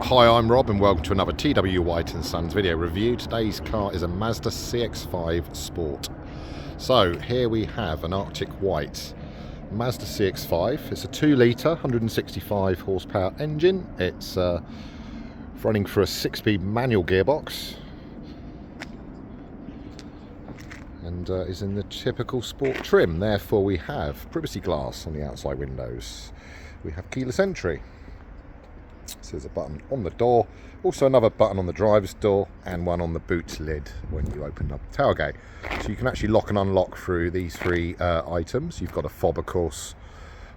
Hi, I'm Rob and welcome to another TW White & Sons video review. Today's car is a Mazda CX-5 Sport. So here we have an Arctic White Mazda CX-5. It's a 2-litre, 165 horsepower engine. It's running for a 6-speed manual gearbox and is in the typical sport trim. Therefore we have privacy glass on the outside windows. We have keyless entry. So there's a button on the door, also another button on the driver's door and one on the boot lid when you open up the tailgate. So you can actually lock and unlock through these three items. You've got a fob, of course,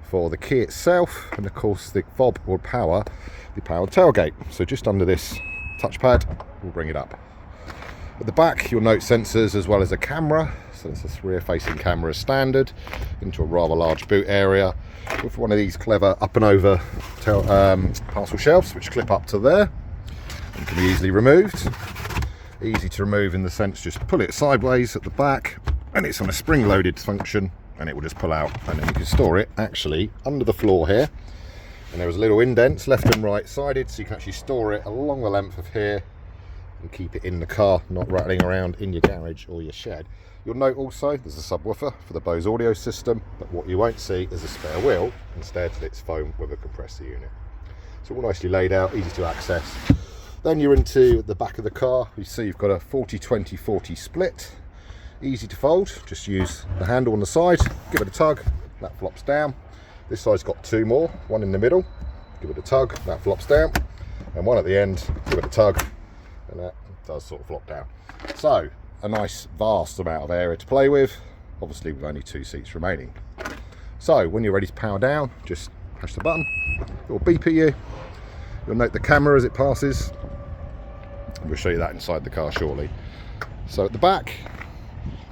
for the key itself, and of course the fob will power the powered tailgate. So just under this touchpad, we'll bring it up. At the back, you'll note sensors as well as a camera. So it's a rear-facing camera as standard into a rather large boot area with one of these clever up and over parcel shelves which clip up to there and can be easily removed. Easy to remove in the sense just pull it sideways at the back and it's on a spring-loaded function and it will just pull out, and then you can store it actually under the floor here. And there was little indents left and right sided, so you can actually store it along the length of here and keep it in the car, not rattling around in your garage or your shed. You'll note also there's a subwoofer for the BOSE audio system, but what you won't see is a spare wheel. Instead it's foam with a compressor unit. So all nicely laid out, easy to access. Then you're into the back of the car. You see you've got a 40-20-40 split, easy to fold. Just use the handle on the side, give it a tug, that flops down. This side's got two more, one in the middle, give it a tug, that flops down, and one at the end, give it a tug, and that does sort of flop down. So a nice vast amount of area to play with, obviously with only 2 seats remaining. So when you're ready to power down, just push the button, it will beep at you. You'll note the camera as it passes. We'll show you that inside the car shortly. So at the back,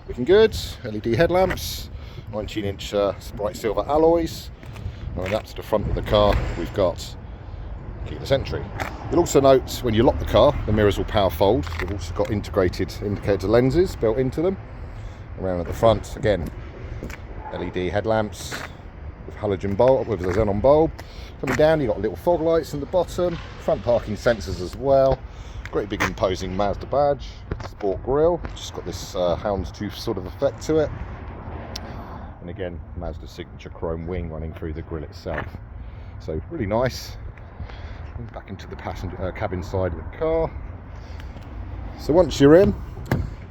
looking good, LED headlamps, 19-inch bright silver alloys. And up to the front of the car, we've got keyless entry. You'll also note when you lock the car, the mirrors will power fold. They've also got integrated indicator lenses built into them. Around at the front, again, LED headlamps with halogen bulb, with a xenon bulb. Coming down, you've got little fog lights in the bottom, front parking sensors as well. Great big imposing Mazda badge, sport grille, just got this houndstooth sort of effect to it. And again, Mazda signature chrome wing running through the grille itself. So really nice. Back into the passenger cabin side of the car. So once you're in,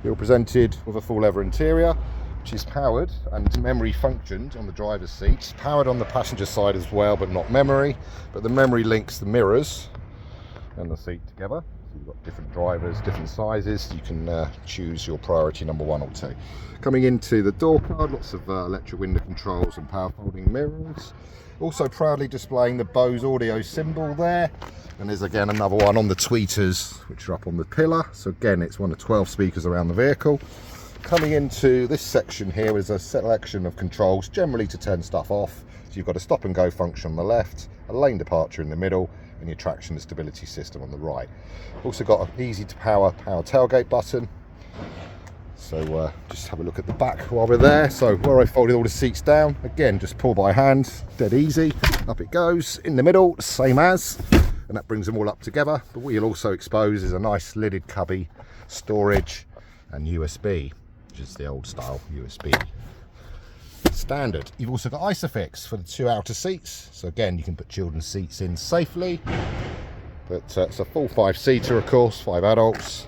you're presented with a full leather interior, which is powered and memory functioned on the driver's seat. It's powered on the passenger side as well, but not memory. But the memory links the mirrors and the seat together. So you've got different drivers, different sizes. You can choose your priority number 1 or 2. Coming into the door card, lots of electric window controls and power folding mirrors. Also proudly displaying the BOSE audio symbol there, and there's again another one on the tweeters which are up on the pillar. So again, it's one of 12 speakers around the vehicle. Coming into this section here is a selection of controls, generally to turn stuff off. So you've got a stop and go function on the left, a lane departure in the middle, and your traction and stability system on the right. Also got an easy to power tailgate button. So just have a look at the back while we're there. So where I folded all the seats down, again, just pull by hand, dead easy. Up it goes. In the middle, same as, and that brings them all up together. But what you'll also expose is a nice lidded cubby, storage, and USB, which is the old style USB standard. You've also got Isofix for the 2 outer seats. So again, you can put children's seats in safely. But it's a full 5-seater, of course, 5 adults.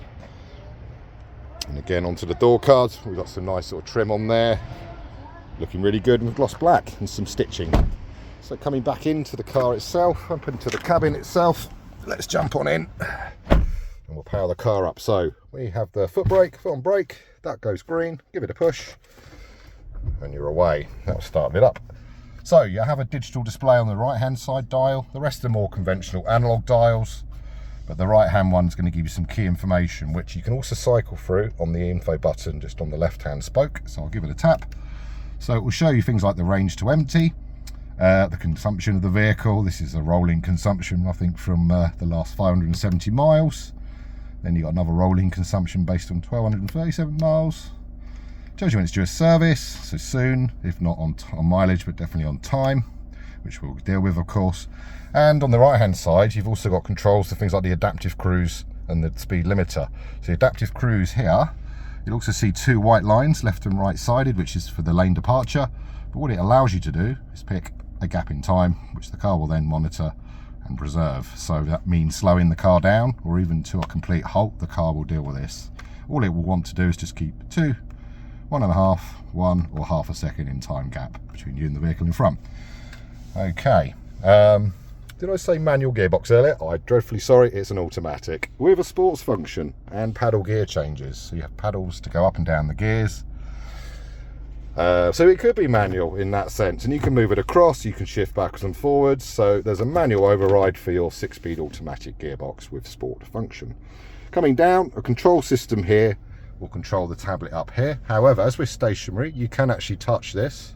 And again, onto the door cards, we've got some nice sort of trim on there, looking really good with gloss black and some stitching. So coming back into the car itself, up into the cabin itself, let's jump on in and we'll power the car up. So we have the foot on brake, that goes green, give it a push and you're away. That'll start it up. So you have a digital display on the right hand side dial. The rest are more conventional analog dials, but the right hand one's going to give you some key information which you can also cycle through on the info button just on the left hand spoke. So I'll give it a tap. So it will show you things like the range to empty, the consumption of the vehicle. This is a rolling consumption, I think, from the last 570 miles. Then you've got another rolling consumption based on 1237 miles. Tells you when it's due a service, so soon, if not on mileage, but definitely on time. which we'll deal with, of course. And on the right hand side, you've also got controls for things like the adaptive cruise and the speed limiter. So the adaptive cruise here, you'll also see two white lines, left and right sided, which is for the lane departure. But what it allows you to do is pick a gap in time, which the car will then monitor and preserve. So that means slowing the car down or even to a complete halt, the car will deal with this. All it will want to do is just keep 2, 1.5, 1 or half a second in time gap between you and the vehicle in front. Okay, did I say manual gearbox earlier? I'm dreadfully sorry, it's an automatic with a sports function and paddle gear changes. So you have paddles to go up and down the gears. So it could be manual in that sense, and you can move it across, you can shift backwards and forwards. So there's a manual override for your 6-speed automatic gearbox with sport function. Coming down, a control system here will control the tablet up here. However, as we're stationary, you can actually touch this.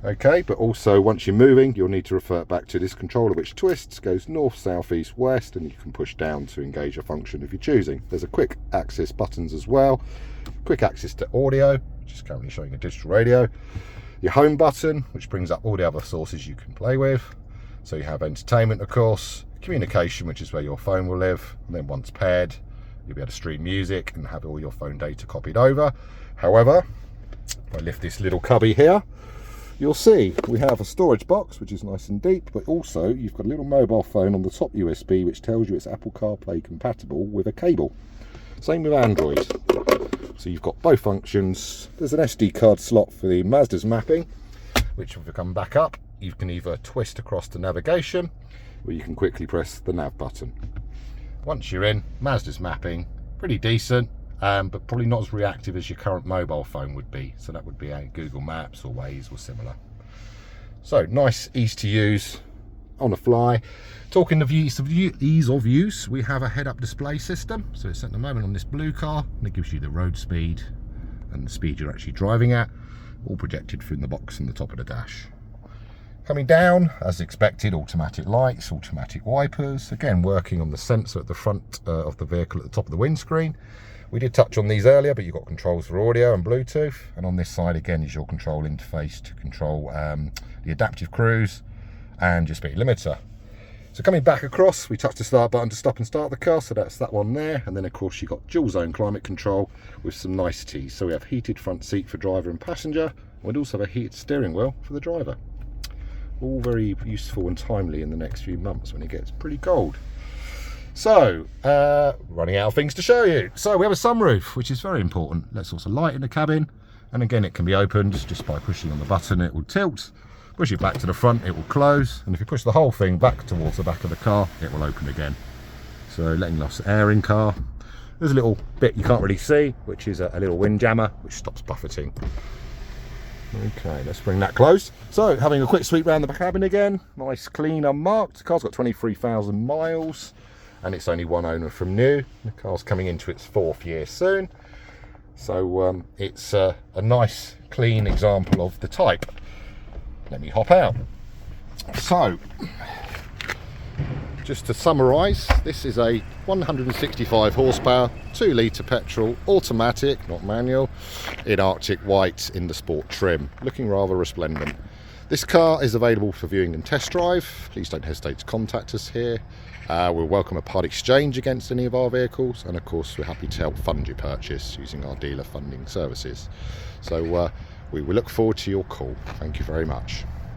Okay, but also once you're moving, you'll need to revert back to this controller, which twists, goes north, south, east, west, and you can push down to engage a function if you're choosing. There's a quick access buttons as well, quick access to audio, which is currently showing a digital radio, your home button, which brings up all the other sources you can play with. So you have entertainment, of course, communication, which is where your phone will live, and then once paired, you'll be able to stream music and have all your phone data copied over. However, if I lift this little cubby here, you'll see we have a storage box, which is nice and deep, but also you've got a little mobile phone on the top USB, which tells you it's Apple CarPlay compatible with a cable. Same with Android. So you've got both functions. There's an SD card slot for the Mazda's mapping, which if you come back up, you can either twist across to navigation, or you can quickly press the nav button. Once you're in, Mazda's mapping, pretty decent, but probably not as reactive as your current mobile phone would be. So that would be Google Maps or Waze or similar. So nice, easy to use, on the fly. Talking of ease of use, we have a head-up display system. So it's at the moment on this blue car, and it gives you the road speed and the speed you're actually driving at, all projected from the box in the top of the dash. Coming down, as expected, automatic lights, automatic wipers, again working on the sensor at the front of the vehicle at the top of the windscreen. We did touch on these earlier, but you've got controls for audio and Bluetooth, and on this side again is your control interface to control the adaptive cruise and your speed limiter. So coming back across, we touch the start button to stop and start the car, so that's that one there, and then of course you've got dual zone climate control with some niceties. So we have heated front seat for driver and passenger, and we'd also have a heated steering wheel for the driver. All very useful and timely in the next few months when it gets pretty cold. So, running out of things to show you. So we have a sunroof, which is very important. Let's also light in the cabin, and again it can be opened just by pushing on the button. It will tilt. Push it back to the front, it will close, and if you push the whole thing back towards the back of the car, it will open again. So letting lots of air in car. There's a little bit you can't really see, which is a little wind jammer, which stops buffeting. Okay, let's bring that close. So having a quick sweep around the cabin again, nice, clean, unmarked. The car's got 23,000 miles, and it's only one owner from new. The car's coming into its 4th year soon. So it's a nice, clean example of the type. Let me hop out. So, just to summarise, this is a 165 horsepower, 2 litre petrol, automatic, not manual, in Arctic white in the sport trim, looking rather resplendent. This car is available for viewing and test drive. Please don't hesitate to contact us here. We'll welcome a part exchange against any of our vehicles, and of course we're happy to help fund your purchase using our dealer funding services. So we look forward to your call. Thank you very much.